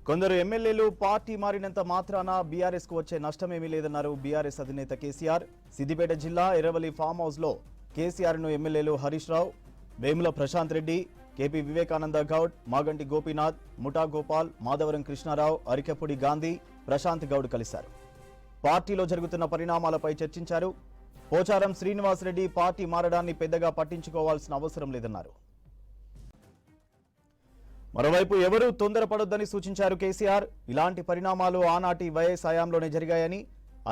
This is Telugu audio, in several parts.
కొందరు ఎమ్మెల్యేలు పార్టీ మారినంత మాత్రాన బీఆర్ఎస్ కు వచ్చే నష్టమేమీ లేదన్నారు బీఆర్ఎస్ అధినేత కేసీఆర్. సిద్దిపేట జిల్లా ఎర్రవల్లి ఫామ్ హౌస్ లో కేసీఆర్ ను ఎమ్మెల్యేలు హరీష్ రావు, వేముల ప్రశాంత్ రెడ్డి, కేపీ వివేకానంద గౌడ్, మాగంటి గోపీనాథ్, ముఠా గోపాల్, మాధవరం కృష్ణారావు, అరికెపుడి గాంధీ, ప్రశాంత్ గౌడ్ కలిశారు. పార్టీలో జరుగుతున్న పరిణామాలపై చర్చించారు. పోచారం శ్రీనివాస్ రెడ్డి పార్టీ మారడాన్ని పెద్దగా పట్టించుకోవాల్సిన అవసరం లేదన్నారు. మరోవైపు ఎవరూ తొందరపడొద్దని సూచించారు కేసీఆర్. ఇలాంటి పరిణామాలు ఆనాటి వైఎస్ హయాంలోనే జరిగాయని,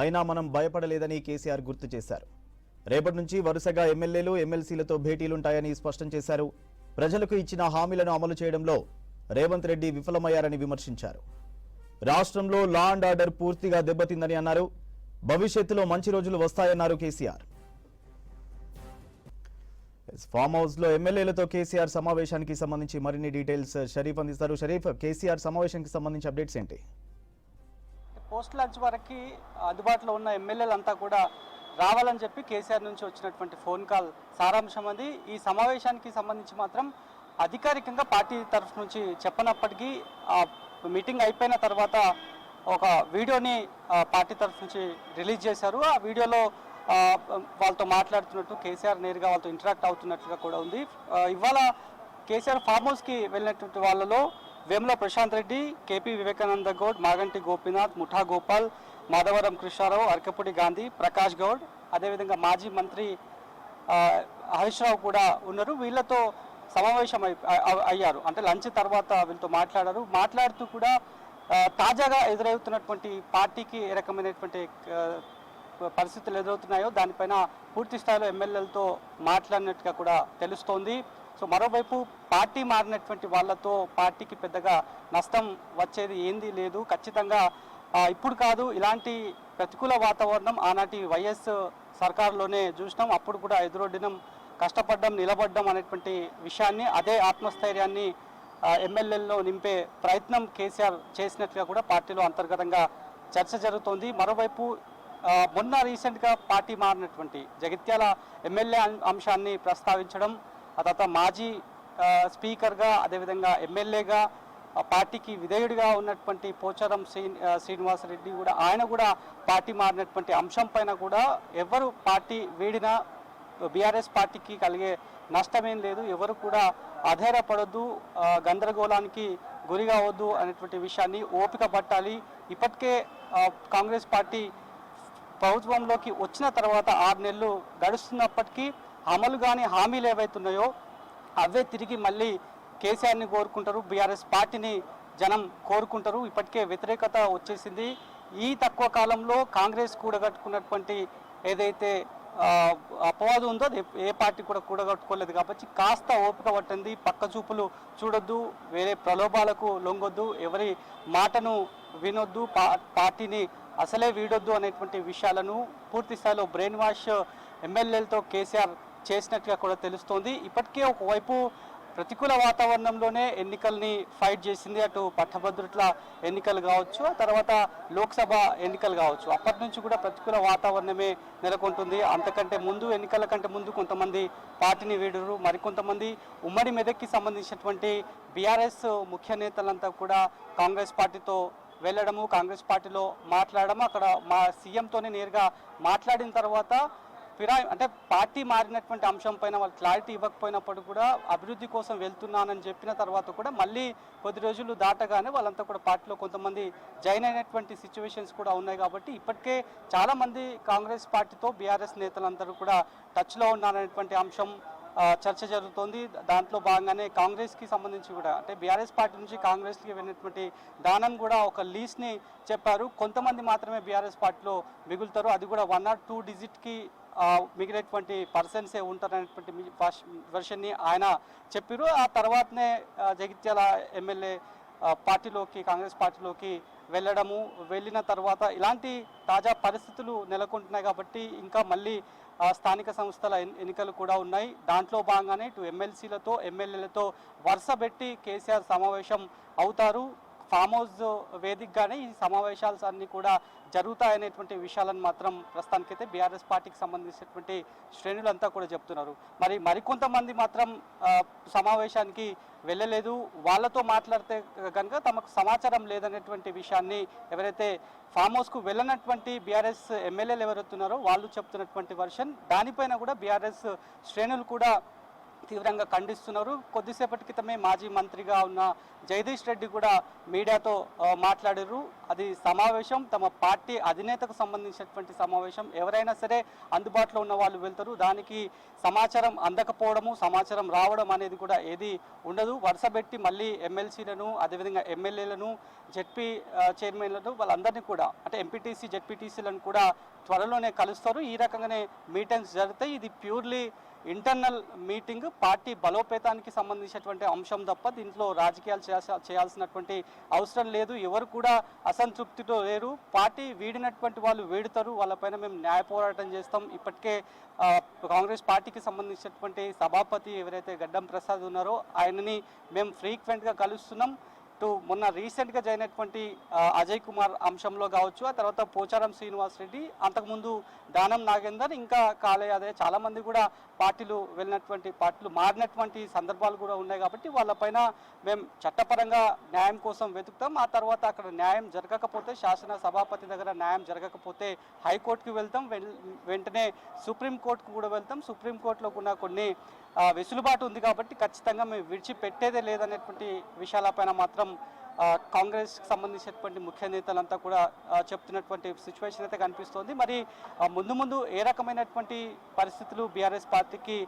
అయినా మనం భయపడలేదని కేసీఆర్ గుర్తు చేశారు. రేపటి నుంచి వరుసగా ఎమ్మెల్యేలు, ఎమ్మెల్సీలతో భేటీలుంటాయని స్పష్టం చేశారు. ప్రజలకు ఇచ్చిన హామీలను అమలు చేయడంలో రేవంత్ రెడ్డి విఫలమయ్యారని విమర్శించారు. రాష్ట్రంలో లా అండ్ ఆర్డర్ పూర్తిగా దెబ్బతిందని అన్నారు. భవిష్యత్తులో మంచి రోజులు వస్తాయన్నారు కేసీఆర్. ఫామ్ హౌస్ లో ఎమ్మెల్యేలతో కేసీఆర్ సమావేశానికి సంబంధించి మరిన్ని డీటెయిల్స్ షరీఫ్ అందిస్తారు. షరీఫ్, కేసీఆర్ సమావేశానికి సంబంధించి అప్డేట్స్ ఏంటి? పోస్ట్ లంచ్ వరకు అందుబాటులో ఉన్న ఎమ్మెల్యేలంతా కూడా రావాలని చెప్పి కేసీఆర్ నుంచి వచ్చినటువంటి ఫోన్ కాల్ సారాంశం అది. ఈ సమావేశానికి సంబంధించి మాత్రం అధికారికంగా పార్టీ తరఫు నుంచి చెప్పనప్పటికీ మీటింగ్ అయిపోయిన తర్వాత ఒక వీడియోని పార్టీ తరఫు నుంచి రిలీజ్ చేశారు. ఆ వీడియోలో వాళ్ళతో మాట్లాడుతున్నట్టు కేసీఆర్ నేరుగా వాళ్ళతో ఇంటరాక్ట్ అవుతున్నట్లుగా కూడా ఉంది. ఇవాళ కేసీఆర్ ఫామ్ హౌస్కి వెళ్ళినటువంటి వాళ్ళలో వేముల ప్రశాంత్ రెడ్డి, కేపీ వివేకానంద గౌడ్, మాగంటి గోపీనాథ్, ముఠా గోపాల్, మాధవరం కృష్ణారావు, అరికెపుడి గాంధీ, ప్రకాష్ గౌడ్, అదేవిధంగా మాజీ మంత్రి హరీష్ రావు కూడా ఉన్నారు. వీళ్ళతో సమావేశం అయ్యారు. అంటే లంచ్ తర్వాత వీళ్ళతో మాట్లాడారు. మాట్లాడుతూ కూడా తాజాగా ఎదురవుతున్నటువంటి పార్టీకి ఏ రకమైనటువంటి పరిస్థితులు ఎదురవుతున్నాయో దానిపైన పూర్తి స్థాయిలో ఎమ్మెల్యేలతో మాట్లాడినట్టుగా కూడా తెలుస్తోంది. సో మరోవైపు పార్టీ మారినటువంటి వాళ్ళతో పార్టీకి పెద్దగా నష్టం వచ్చేది ఏంది లేదు. ఖచ్చితంగా ఇప్పుడు కాదు, ఇలాంటి ప్రతికూల వాతావరణం ఆనాటి వైఎస్ సర్కారులోనే చూసినాం. అప్పుడు కూడా ఎదురొడ్డినం, కష్టపడ్డం, నిలబడ్డం అనేటువంటి విషయాన్ని, అదే ఆత్మస్థైర్యాన్ని ఎమ్మెల్యేల్లో నింపే ప్రయత్నం కేసీఆర్ చేసినట్టుగా కూడా పార్టీలో అంతర్గతంగా చర్చ జరుగుతోంది. మరోవైపు మొన్న రీసెంట్గా పార్టీ మారినటువంటి జగిత్యాల ఎమ్మెల్యే అంశాన్ని ప్రస్తావించడం, ఆ తర్వాత మాజీ స్పీకర్గా అదేవిధంగా ఎమ్మెల్యేగా పార్టీకి విధేయుడిగా ఉన్నటువంటి పోచారం శ్రీనివాస్ రెడ్డి కూడా ఆయన కూడా పార్టీ మారినటువంటి అంశం పైన కూడా ఎవరు పార్టీ వీడినా బీఆర్ఎస్ పార్టీకి కలిగే నష్టమేం లేదు, ఎవరు కూడా అధైర్యపడొద్దు, గందరగోళానికి గురి కావద్దు అనేటువంటి విషయాన్ని ఓపిక పట్టాలి. ఇప్పటికే కాంగ్రెస్ పార్టీ ప్రభుత్వంలోకి వచ్చిన తర్వాత 6 నెలలు గడుస్తున్నప్పటికీ అమలు కానీ హామీలు ఏవైతున్నాయో అవే తిరిగి మళ్ళీ కేసీఆర్ని కోరుకుంటారు, బీఆర్ఎస్ పార్టీని జనం కోరుకుంటారు. ఇప్పటికే వ్యతిరేకత వచ్చేసింది. ఈ తక్కువ కాలంలో కాంగ్రెస్ కూడగట్టుకున్నటువంటి ఏదైతే అపవాదం ఉందో అది ఏ పార్టీ కూడా కూడగట్టుకోలేదు. కాబట్టి కాస్త ఓపిక పట్టింది, పక్క చూపులు చూడొద్దు, వేరే ప్రలోభాలకు లొంగొద్దు, ఎవరి మాటను వినొద్దు, పార్టీని అసలే వీడొద్దు అనేటువంటి విషయాలను పూర్తి స్థాయిలో బ్రెయిన్ వాష్ ఎమ్మెల్యేలతో కేసీఆర్ చేసినట్టుగా కూడా తెలుస్తోంది. ఇప్పటికే ఒకవైపు ప్రతికూల వాతావరణంలోనే ఎన్నికల్ని ఫైట్ చేసింది. అటు పట్టభద్రుల ఎన్నికలు కావచ్చు, ఆ తర్వాత లోక్సభ ఎన్నికలు కావచ్చు. అప్పటి నుంచి కూడా ప్రతికూల వాతావరణమే నెలకొంటుంది. అంతకంటే ముందు, ఎన్నికల కంటే ముందు కొంతమంది పార్టీని వీడరు, మరికొంతమంది ఉమ్మడి మెదక్కి సంబంధించినటువంటి బీఆర్ఎస్ ముఖ్య నేతలంతా కూడా కాంగ్రెస్ పార్టీతో వెళ్ళడము, కాంగ్రెస్ పార్టీలో మాట్లాడము, అక్కడ మా సీఎంతోనే నేరుగా మాట్లాడిన తర్వాత అంటే పార్టీ మారినటువంటి అంశం పైన వాళ్ళు క్లారిటీ ఇవ్వకపోయినప్పుడు కూడా అభివృద్ధి కోసం వెళ్తున్నానని చెప్పిన తర్వాత కూడా మళ్ళీ కొద్ది రోజులు దాటగానే వాళ్ళంతా కూడా పార్టీలో కొంతమంది జాయిన్ అయినటువంటి సిచ్యువేషన్స్ కూడా ఉన్నాయి. కాబట్టి ఇప్పటికే చాలామంది కాంగ్రెస్ పార్టీతో బీఆర్ఎస్ నేతలందరూ కూడా టచ్లో ఉన్నారనేటువంటి అంశం చర్చ జరుగుతోంది. దాంట్లో భాగంగానే కాంగ్రెస్కి సంబంధించి కూడా అంటే బీఆర్ఎస్ పార్టీ నుంచి కాంగ్రెస్కి వెళ్ళినటువంటి దానం కూడా ఒక లీస్ట్ని చెప్పారు. కొంతమంది మాత్రమే బీఆర్ఎస్ పార్టీలో మిగులుతారు, అది కూడా 1 or 2 డిజిట్కి మిగిలినటువంటి పర్సన్సే ఉంటారనేటువంటి వర్షన్ని ఆయన చెప్పారు. ఆ తర్వాతనే జగిత్యాల ఎమ్మెల్యే పార్టీలోకి, కాంగ్రెస్ పార్టీలోకి వెళ్ళిన తర్వాత ఇలాంటి తాజా పరిస్థితులు నెలకొంటున్నాయి. కాబట్టి ఇంకా మళ్ళీ స్థానిక సంస్థల ఎన్నికలు కూడా ఉన్నాయి. దాంట్లో భాగంగానే ఇటు ఎమ్మెల్సీలతో, ఎమ్మెల్యేలతో వరుస పెట్టి కేసీఆర్ సమావేశం అవుతారు. ఫామ్ హౌస్ వేదికగానే ఈ సమావేశాలు అన్నీ కూడా జరుగుతాయనేటువంటి విషయాలను మాత్రం ప్రస్తుతానికైతే బీఆర్ఎస్ పార్టీకి సంబంధించినటువంటి శ్రేణులంతా కూడా చెప్తున్నారు. మరికొంతమంది మాత్రం సమావేశానికి వెళ్ళలేదు. వాళ్ళతో మాట్లాడితే కనుక తమకు సమాచారం లేదనేటువంటి విషయాన్ని ఎవరైతే ఫామ్ హౌస్కు వెళ్ళినటువంటి బీఆర్ఎస్ ఎమ్మెల్యేలు ఎవరైతున్నారో వాళ్ళు చెప్తున్నటువంటి వర్షన్, దానిపైన కూడా బీఆర్ఎస్ శ్రేణులు కూడా తీవ్రంగా ఖండిస్తున్నారు. కొద్దిసేపటి క్రితమే మాజీ మంత్రిగా ఉన్న జగదీష్ రెడ్డి కూడా మీడియాతో మాట్లాడారు. అది సమావేశం తమ పార్టీ అధినేతకు సంబంధించినటువంటి సమావేశం, ఎవరైనా సరే అందుబాటులో ఉన్న వాళ్ళు వెళ్తారు, దానికి సమాచారం అందకపోవడము సమాచారం రావడం అనేది కూడా ఏది ఉండదు. వరుసపెట్టి మళ్ళీ ఎమ్మెల్సీలను అదేవిధంగా ఎమ్మెల్యేలను జెడ్పీ చైర్మన్లను వాళ్ళందరినీ కూడా అంటే ఎంపీటీసీ జెడ్పీటీసీలను కూడా త్వరలోనే కలుస్తారు. ఈ రకంగానే మీటింగ్స్ జరుగుతాయి. ఇది ప్యూర్లీ ఇంటర్నల్ మీటింగ్, పార్టీ బలోపేతానికి సంబంధించినటువంటి అంశం తప్ప దీంట్లో రాజకీయాలు చేయాల్సినటువంటి అవసరం లేదు. ఎవరు కూడా అసంతృప్తితో లేరు. పార్టీ వీడినటువంటి వాళ్ళు వీడుతారు, వాళ్ళపైన మేము న్యాయ పోరాటం చేస్తాం. ఇప్పటికే కాంగ్రెస్ పార్టీకి సంబంధించినటువంటి సభాపతి ఎవరైతే గడ్డం ప్రసాద్ ఉన్నారో ఆయనని మేము ఫ్రీక్వెంట్గా కలుస్తున్నాం. మొన్న రీసెంట్గా జరిగినటువంటి అజయ్ కుమార్ అంశంలో కావచ్చు, ఆ తర్వాత పోచారం శ్రీనివాస్ రెడ్డి, అంతకుముందు దానం నాగేందర్, ఇంకా కాలేయాదే చాలామంది కూడా పార్టీలు మారినటువంటి సందర్భాలు కూడా ఉన్నాయి. కాబట్టి వాళ్ళపైన మేము చట్టపరంగా న్యాయం కోసం వెతుకుతాం. ఆ తర్వాత అక్కడ న్యాయం జరగకపోతే, శాసన సభాపతి దగ్గర న్యాయం జరగకపోతే హైకోర్టుకి వెళ్తాం, వెంటనే సుప్రీంకోర్టుకు కూడా వెళ్తాం. సుప్రీంకోర్టులో కూడా కొన్ని వెసులుబాటు ఉంది కాబట్టి ఖచ్చితంగా మేము విడిచిపెట్టేదే లేదనేటువంటి విషయాలపైన మాత్రం కాంగ్రెస్కి సంబంధించినటువంటి ముఖ్య నేతలంతా కూడా చెప్తున్నటువంటి సిచ్యువేషన్ అయితే కనిపిస్తోంది. మరి ముందు ఏ రకమైనటువంటి పరిస్థితులు బీఆర్ఎస్ పార్టీకి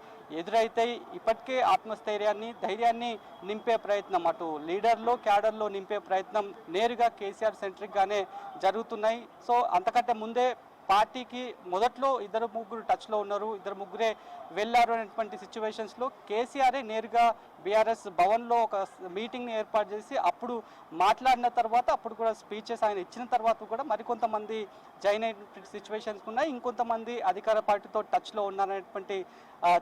ఎదురైతాయి? ఇప్పటికే ఆత్మస్థైర్యాన్ని ధైర్యాన్ని నింపే ప్రయత్నం, అటు లీడర్లో క్యాడర్లో నింపే ప్రయత్నం నేరుగా కేసీఆర్ సెంట్రిక్గానే జరుగుతున్నాయి. సో అంతకంటే ముందే పార్టీకి మొదట్లో ఇద్దరు ముగ్గురు టచ్లో ఉన్నారు, ఇద్దరు ముగ్గురే వెళ్ళారు అనేటువంటి సిచ్యువేషన్స్లో కేసీఆరే నేరుగా బీఆర్ఎస్ భవన్లో ఒక మీటింగ్ని ఏర్పాటు చేసి అప్పుడు మాట్లాడిన తర్వాత, అప్పుడు కూడా స్పీచెస్ ఆయన ఇచ్చిన తర్వాత కూడా మరికొంతమంది జాయిన్ అయినటువంటి సిచ్యువేషన్స్ ఉన్నాయి. ఇంకొంతమంది అధికార పార్టీతో టచ్లో ఉన్నారనేటువంటి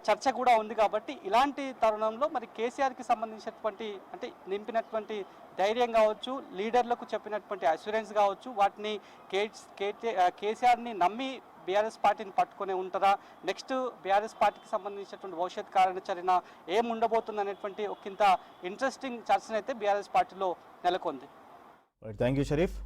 చర్చ కూడా ఉంది. కాబట్టి ఇలాంటి తరుణంలో మరి కేసీఆర్కి సంబంధించినటువంటి అంటే నింపినటువంటి ధైర్యం కావచ్చు, లీడర్లకు చెప్పినటువంటి అష్యూరెన్స్ కావచ్చు, వాటిని కేసీఆర్ని నమ్మి బీఆర్ఎస్ పార్టీని పట్టుకునే ఉంటారా? నెక్స్ట్ బీఆర్ఎస్ పార్టీకి సంబంధించినటువంటి భవిష్యత్ కార్యాచరణ ఏం ఉండబోతుంది అనేటువంటి ఒక ఇంత ఇంట్రెస్టింగ్ చర్చనైతే బీఆర్ఎస్ పార్టీలో నెలకొంది. Thank you Sharif.